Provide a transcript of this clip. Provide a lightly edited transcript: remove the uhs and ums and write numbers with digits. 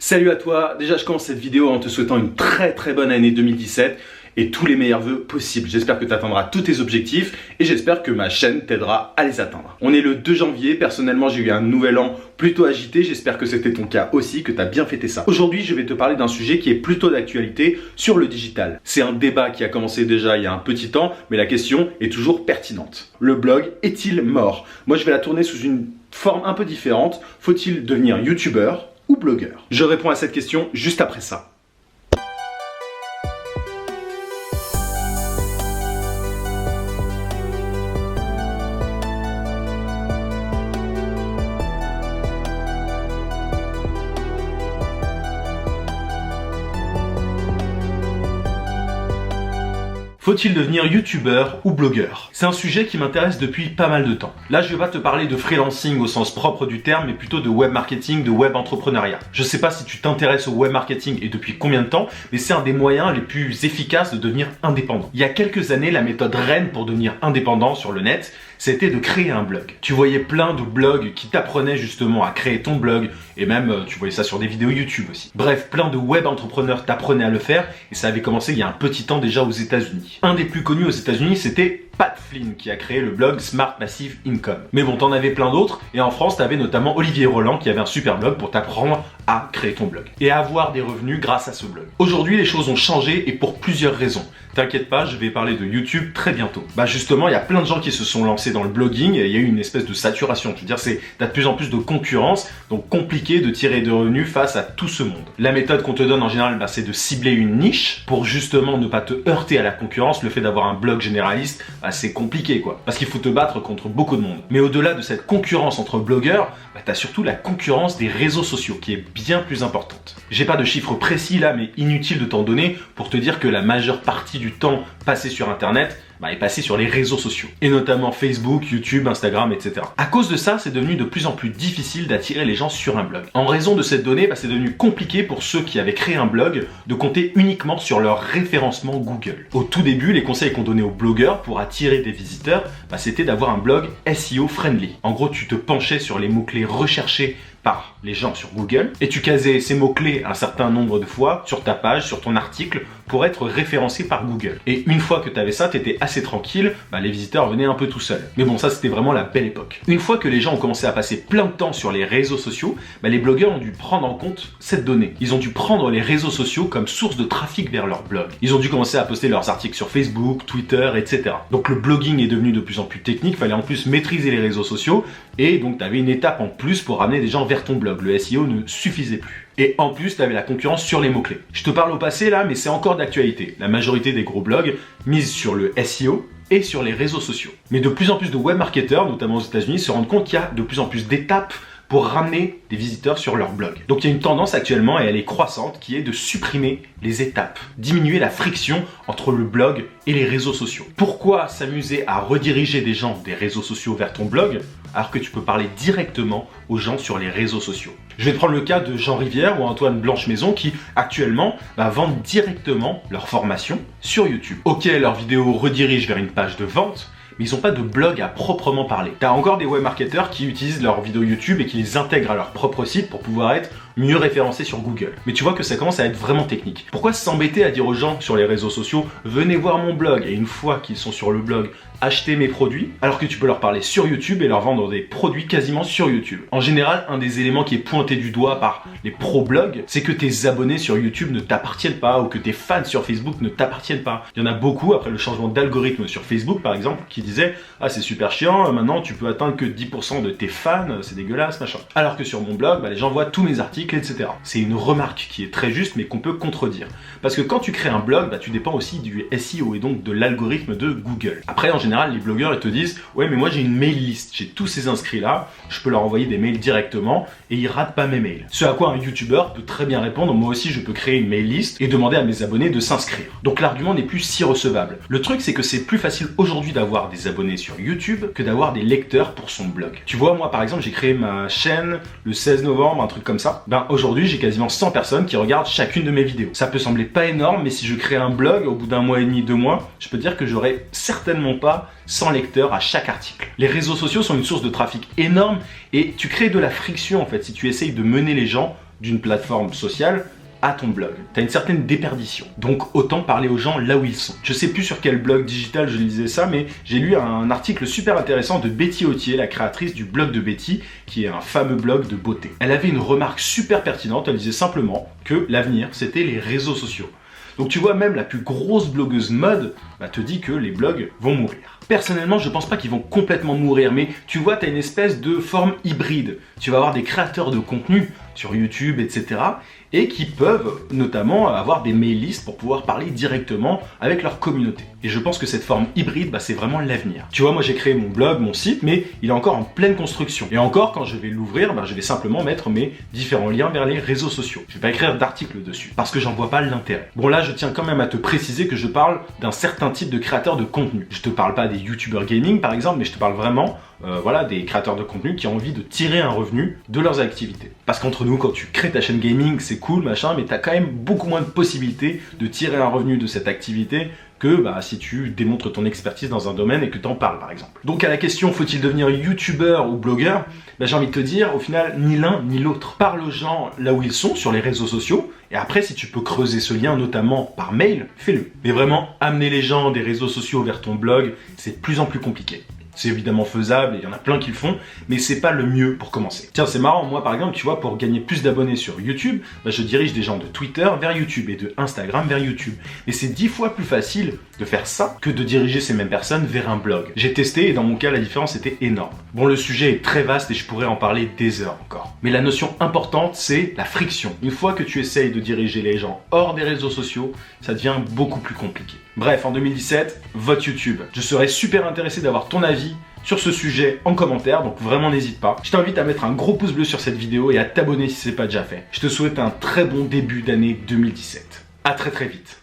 Salut à toi, déjà je commence cette vidéo en te souhaitant une très bonne année 2017 et tous les meilleurs vœux possibles. J'espère que tu atteindras tous tes objectifs et j'espère que ma chaîne t'aidera à les atteindre. On est le 2 janvier, personnellement j'ai eu un nouvel an plutôt agité, j'espère que c'était ton cas aussi, que tu as bien fêté ça. Aujourd'hui je vais te parler d'un sujet qui est plutôt d'actualité sur le digital. C'est un débat qui a commencé déjà il y a un petit temps, mais la question est toujours pertinente. Le blog est-il mort? Moi je vais la tourner sous une forme un peu différente. Faut-il devenir youtubeur ou blogueur? Je réponds à cette question juste après ça. Faut-il devenir youtubeur ou blogueur? C'est un sujet qui m'intéresse depuis pas mal de temps. Là, je vais pas te parler de freelancing au sens propre du terme, mais plutôt de web marketing, de web entrepreneuriat. Je sais pas si tu t'intéresses au web marketing et depuis combien de temps, mais c'est un des moyens les plus efficaces de devenir indépendant. Il y a quelques années, la méthode reine pour devenir indépendant sur le net, c'était de créer un blog. Tu voyais plein de blogs qui t'apprenaient justement à créer ton blog et même tu voyais ça sur des vidéos YouTube aussi. Bref, plein de web entrepreneurs t'apprenaient à le faire et ça avait commencé il y a un petit temps déjà aux États-Unis. Un des plus connus aux États-Unis, c'était Pat Flynn qui a créé le blog Smart Passive Income. Mais bon, t'en avais plein d'autres et en France, t'avais notamment Olivier Roland qui avait un super blog pour t'apprendre à créer ton blog et à avoir des revenus grâce à ce blog. Aujourd'hui, les choses ont changé et pour plusieurs raisons. T'inquiète pas, je vais parler de YouTube très bientôt. Bah justement, il y a plein de gens qui se sont lancés dans le blogging et il y a eu une espèce de saturation. Je veux dire, t'as de plus en plus de concurrence, donc compliqué de tirer des revenus face à tout ce monde. La méthode qu'on te donne en général, c'est de cibler une niche pour justement ne pas te heurter à la concurrence. Le fait d'avoir un blog généraliste, c'est compliqué quoi, parce qu'il faut te battre contre beaucoup de monde. Mais au-delà de cette concurrence entre blogueurs, t'as surtout la concurrence des réseaux sociaux qui est bien plus importante. J'ai pas de chiffres précis là, mais inutile de t'en donner pour te dire que la majeure partie du temps passé sur internet est passé sur les réseaux sociaux, et notamment Facebook, YouTube, Instagram, etc. À cause de ça, c'est devenu de plus en plus difficile d'attirer les gens sur un blog. En raison de cette donnée, c'est devenu compliqué pour ceux qui avaient créé un blog de compter uniquement sur leur référencement Google. Au tout début, les conseils qu'on donnait aux blogueurs pour attirer des visiteurs, c'était d'avoir un blog SEO friendly. En gros, tu te penchais sur les mots-clés recherchés par les gens sur Google et tu casais ces mots-clés un certain nombre de fois sur ta page, sur ton article pour être référencé par Google. Et une fois que tu avais ça, tu étais assez tranquille, les visiteurs venaient un peu tout seuls. Mais bon, ça c'était vraiment la belle époque. Une fois que les gens ont commencé à passer plein de temps sur les réseaux sociaux, les blogueurs ont dû prendre en compte cette donnée. Ils ont dû prendre les réseaux sociaux comme source de trafic vers leur blog. Ils ont dû commencer à poster leurs articles sur Facebook, Twitter, etc. Donc le blogging est devenu de plus en plus technique, il fallait en plus maîtriser les réseaux sociaux et donc tu avais une étape en plus pour ramener des gens vers ton blog. Le SEO ne suffisait plus. Et en plus, tu avais la concurrence sur les mots-clés. Je te parle au passé là, mais c'est encore d'actualité. La majorité des gros blogs misent sur le SEO et sur les réseaux sociaux. Mais de plus en plus de webmarketeurs, notamment aux États-Unis, se rendent compte qu'il y a de plus en plus d'étapes pour ramener des visiteurs sur leur blog. Donc il y a une tendance actuellement, et elle est croissante, qui est de supprimer les étapes, diminuer la friction entre le blog et les réseaux sociaux. Pourquoi s'amuser à rediriger des gens des réseaux sociaux vers ton blog alors que tu peux parler directement aux gens sur les réseaux sociaux? Je vais te prendre le cas de Jean Rivière ou Antoine Blanche-Maison qui actuellement vendent directement leur formation sur YouTube. Ok, leurs vidéos redirigent vers une page de vente, mais ils n'ont pas de blog à proprement parler. T'as encore des webmarketeurs qui utilisent leurs vidéos YouTube et qui les intègrent à leur propre site pour pouvoir être mieux référencés sur Google. Mais tu vois que ça commence à être vraiment technique. Pourquoi s'embêter à dire aux gens sur les réseaux sociaux « Venez voir mon blog » et une fois qu'ils sont sur le blog, acheter mes produits, alors que tu peux leur parler sur YouTube et leur vendre des produits quasiment sur YouTube. En général, un des éléments qui est pointé du doigt par les pro-blogs, c'est que tes abonnés sur YouTube ne t'appartiennent pas ou que tes fans sur Facebook ne t'appartiennent pas. Il y en a beaucoup, après le changement d'algorithme sur Facebook par exemple, qui disaient « Ah c'est super chiant, maintenant tu peux atteindre que 10% de tes fans, c'est dégueulasse, machin. » Alors que sur mon blog, les gens voient tous mes articles, etc. C'est une remarque qui est très juste mais qu'on peut contredire. Parce que quand tu crées un blog, tu dépends aussi du SEO et donc de l'algorithme de Google. Après, en général, les blogueurs ils te disent « Ouais, mais moi j'ai une mail list, j'ai tous ces inscrits là, je peux leur envoyer des mails directement et ils ratent pas mes mails. » Ce à quoi un YouTuber peut très bien répondre « Moi aussi je peux créer une mail list et demander à mes abonnés de s'inscrire. » Donc l'argument n'est plus si recevable. Le truc c'est que c'est plus facile aujourd'hui d'avoir des abonnés sur YouTube que d'avoir des lecteurs pour son blog. Tu vois, moi par exemple j'ai créé ma chaîne le 16 novembre, un truc comme ça. Aujourd'hui j'ai quasiment 100 personnes qui regardent chacune de mes vidéos. Ça peut sembler pas énorme, mais si je crée un blog au bout d'un mois et demi, 2 mois, je peux te dire que j'aurai certainement pas 100 lecteurs à chaque article. Les réseaux sociaux sont une source de trafic énorme et tu crées de la friction en fait si tu essayes de mener les gens d'une plateforme sociale à ton blog. Tu as une certaine déperdition. Donc autant parler aux gens là où ils sont. Je sais plus sur quel blog digital je lisais ça, mais j'ai lu un article super intéressant de Betty Autier, la créatrice du blog de Betty, qui est un fameux blog de beauté. Elle avait une remarque super pertinente, elle disait simplement que l'avenir, c'était les réseaux sociaux. Donc tu vois, même la plus grosse blogueuse mode te dit que les blogs vont mourir. Personnellement, je pense pas qu'ils vont complètement mourir, mais tu vois, tu as une espèce de forme hybride. Tu vas avoir des créateurs de contenu sur YouTube, etc. et qui peuvent notamment avoir des mail lists pour pouvoir parler directement avec leur communauté. Et je pense que cette forme hybride, c'est vraiment l'avenir. Tu vois, moi j'ai créé mon blog, mon site, mais il est encore en pleine construction. Et encore, quand je vais l'ouvrir, je vais simplement mettre mes différents liens vers les réseaux sociaux. Je vais pas écrire d'articles dessus, parce que j'en vois pas l'intérêt. Bon là, je tiens quand même à te préciser que je parle d'un certain type de créateurs de contenu. Je te parle pas des youtubeurs gaming par exemple, mais je te parle vraiment des créateurs de contenu qui ont envie de tirer un revenu de leurs activités. Parce qu'entre nous, quand tu crées ta chaîne gaming, c'est cool, machin, mais tu as quand même beaucoup moins de possibilités de tirer un revenu de cette activité que si tu démontres ton expertise dans un domaine et que tu en parles par exemple. Donc à la question faut-il devenir youtubeur ou blogueur, j'ai envie de te dire au final ni l'un ni l'autre. Parle aux gens là où ils sont sur les réseaux sociaux et après si tu peux creuser ce lien notamment par mail, fais-le. Mais vraiment amener les gens des réseaux sociaux vers ton blog, c'est de plus en plus compliqué. C'est évidemment faisable, et il y en a plein qui le font, mais c'est pas le mieux pour commencer. Tiens, c'est marrant, moi par exemple, tu vois, pour gagner plus d'abonnés sur YouTube, je dirige des gens de Twitter vers YouTube et de Instagram vers YouTube. Mais c'est 10 fois plus facile de faire ça que de diriger ces mêmes personnes vers un blog. J'ai testé et dans mon cas, la différence était énorme. Bon, le sujet est très vaste et je pourrais en parler des heures encore. Mais la notion importante, c'est la friction. Une fois que tu essayes de diriger les gens hors des réseaux sociaux, ça devient beaucoup plus compliqué. Bref, en 2017, vote YouTube. Je serais super intéressé d'avoir ton avis sur ce sujet en commentaire, donc vraiment n'hésite pas. Je t'invite à mettre un gros pouce bleu sur cette vidéo et à t'abonner si ce n'est pas déjà fait. Je te souhaite un très bon début d'année 2017. À très vite.